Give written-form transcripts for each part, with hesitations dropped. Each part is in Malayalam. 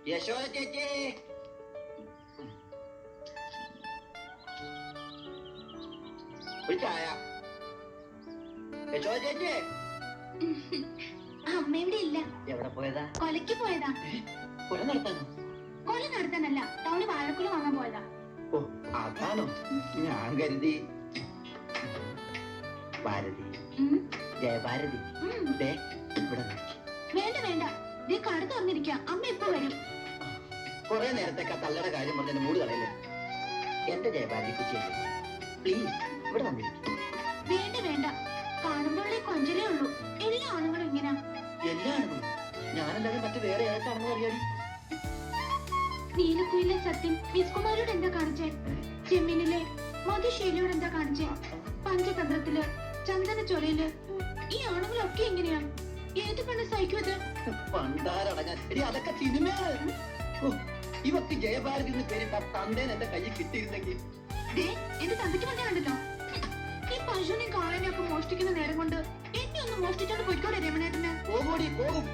യശോദ ചേച്ചി, ഒരു ചായ. യശോദ ചേച്ചി. അമ്മ ഇവിടെ ഇല്ല. എവിടെ പോയതാ? കൊലയ്ക്ക് പോയതാ. കൊല നടത്താനോ? കൊല നടത്താനല്ല, ടൗണിൽ വാഴക്കുല വാങ്ങാൻ പോയതാ. ഓ അതാണോ? ഞാൻ കരുതി ഭാരതി, ജയഭാരതി. ഇവിടെ വേണ്ട വേണ്ട, നീ കട തുറന്നിരിക്കാം, അമ്മ ഇപ്പൊ വരും. കൊറേ നേരത്തേക്ക് ആ തള്ളയുടെ കാര്യം പറഞ്ഞ മൂട് കളയല്ലേ. എന്റെ ജയഭാരതി കുട്ടിയല്ലേ, പ്ലീസ് ഇവിടെ വന്നിരിക്കും. വേണ്ട വേണ്ട, കാണുമ്പോഴേ കൊഞ്ചലേ ഉള്ളൂ. എല്ലാ ആണുങ്ങളും ഇങ്ങനെ. എല്ലാ ആണുങ്ങളും? ഞാനല്ലാതെ മറ്റു വേറെ ഏതാണെന്ന് അറിയാടി. നീലക്കുയിലെ സത്യം മിസ് കുമാരോട് എന്താ കാണിച്ചേ? ചെമ്മീനിലെ മധുശീലയോട് എന്താ കാണിച്ചേ? പഞ്ചതന്ത്രത്തില്, ചന്ദന ചൊലയില് ഈ ആണുങ്ങളൊക്കെ എങ്ങനെയാ? ഏത് പെണ്ണ് സഹിക്കുമത്? പണ്ടാരടങ്ങാൻ അതൊക്കെ സിനിമയാണ്. ഇവക്ക് ജയഭാരതി എന്ന് പേരിട്ട തന്തേൻ എന്റെ കയ്യിൽ കിട്ടിയിരുന്നെങ്കിൽ. എന്റെ തന്തയ്ക്ക് മറ്റേ കണ്ടല്ലോ, ഈ പശുവിനെ കാളനെയൊക്കെ മോഷ്ടിക്കുന്ന നേരം കൊണ്ട് എന്നെ ഒന്ന് മോഷ്ടിച്ചോണ്ട് പോയിക്കോടെ രമണേട്ടന്. പോകൂടി പോകും.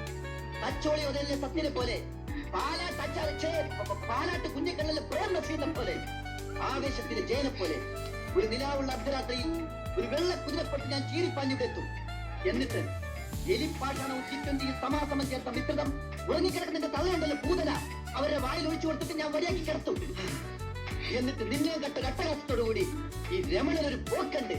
തച്ചോളി ഒതലിലെ സത്യനെ പോലെ, പാലാട്ട് കുഞ്ഞിക്കണ്ണിലെ പ്രേം നസീറിനെ പോലെ, ആവേശത്തിലെ ജയനെ പോലെ, ഒരു നിലാവുള്ള അർദ്ധരാത്രിയിൽ ഒരു വെള്ള കുതിരപ്പെട്ട് ഞാൻ ചീറിപ്പാഞ്ഞിവിടെത്തും. എന്നിട്ട് എലിപ്പാട്ടാണോ ചിക്കന്തിയിൽ സമാസമം ചേർത്ത മിത്രതം ഉറങ്ങിക്കിടക്കുന്നതിന്റെ തള്ളയുണ്ടല്ലോ പൂതന, അവരുടെ വായിൽ ഒഴിച്ചു കൊടുത്തിട്ട് ഞാൻ വരിയാക്കി കിടത്തും. എന്നിട്ട് നിന്നെ കെട്ട കട്ടകാസത്തോടുകൂടി ഈ രമണനൊരു പോക്കുണ്ട്.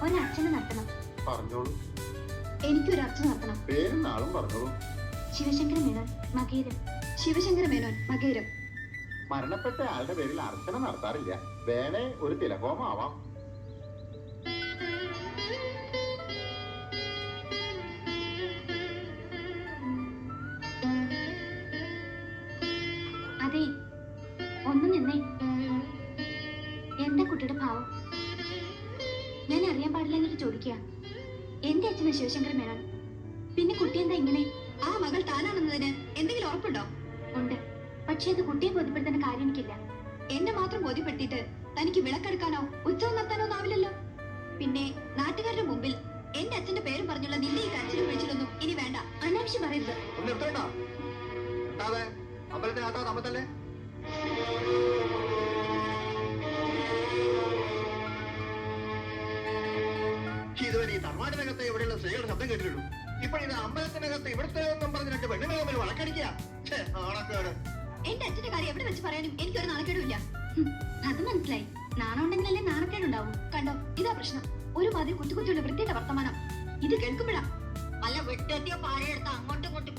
ഒരർച്ചന നടത്തണം. പറഞ്ഞോളൂ. എനിക്കൊരു അർച്ചന നടത്തണം. പേരും നാളും പറഞ്ഞോളൂ. ശിവശങ്കര മേനോൻ, മകേരം. ശിവശങ്കര മേനോൻ, മകേരം. മരണപ്പെട്ട ആളുടെ പേരിൽ അർച്ചന നടത്താറില്ല. വേണേ ഒരു തിലകോമം ആവാം. അതെ, ഒന്ന് നിന്നേ. എന്താ കുട്ടിയുടെ ഭാവം? ഞാൻ അറിയാൻ പാടില്ല എന്നിട്ട് ചോദിക്കുക. എന്റെ അച്ഛന് ശിവശങ്കര മേനോൻ. പിന്നെ കുട്ടി എന്താ ഇങ്ങനെ? ആ മകൾ താനാണെന്നതിന് എന്തെങ്കിലും ഉറപ്പുണ്ടോ? ഉണ്ട്, പക്ഷേ അത് കുട്ടിയെ ബോധ്യപ്പെടുത്തേണ്ട കാര്യം എനിക്കില്ല. എന്നെ മാത്രം ബോധ്യപ്പെടുത്തിയിട്ട് തനിക്ക് വിളക്കെടുക്കാനോ ഉത്സവം നടത്താനോ ആവില്ലല്ലോ. പിന്നെ നാട്ടുകാരുടെ മുമ്പിൽ എന്റെ അച്ഛന്റെ പേരും പറഞ്ഞുള്ള നിന്റെ ഈ കരച്ചിലും വിളിച്ചിലൊന്നും ഇനി വേണ്ട. അനാവശ്യം പറയരുത്. അമ്പലത്തിനകത്തല്ലേ ഇതുവരെ ഈ തറവാടിനകത്ത് ഇവിടെയുള്ള സ്ത്രീകളുടെ ശബ്ദം കേട്ടിട്ടുള്ളൂ. ഇപ്പോഴിത് അമ്പലത്തിനകത്ത് ഇവിടുത്തെ ഒന്നും പറഞ്ഞ് രണ്ട് പെണ്ണുങ്ങൾ തമ്മിൽ വളക്കടിക്കുക. എന്റെ അച്ഛന്റെ കാര്യം എവിടെ വെച്ച് പറയാനും എനിക്കൊരു നാണക്കേടുമില്ല. അത് മനസ്സിലായി. നാണം ഉണ്ടെങ്കിലല്ലേ നാണക്കേടുണ്ടാവും. കണ്ടോ, ഇതാ പ്രശ്നം. ഒരു മാതിരി കുത്തിക്കുത്തിയുള്ള വൃത്തിയുടെ വർത്തമാനം ഇത് കേൾക്കുമ്പോഴാ. അല്ല വിട്ടെത്തിയോ പാരയെടുത്ത അങ്ങോട്ടും ഇങ്ങോട്ടും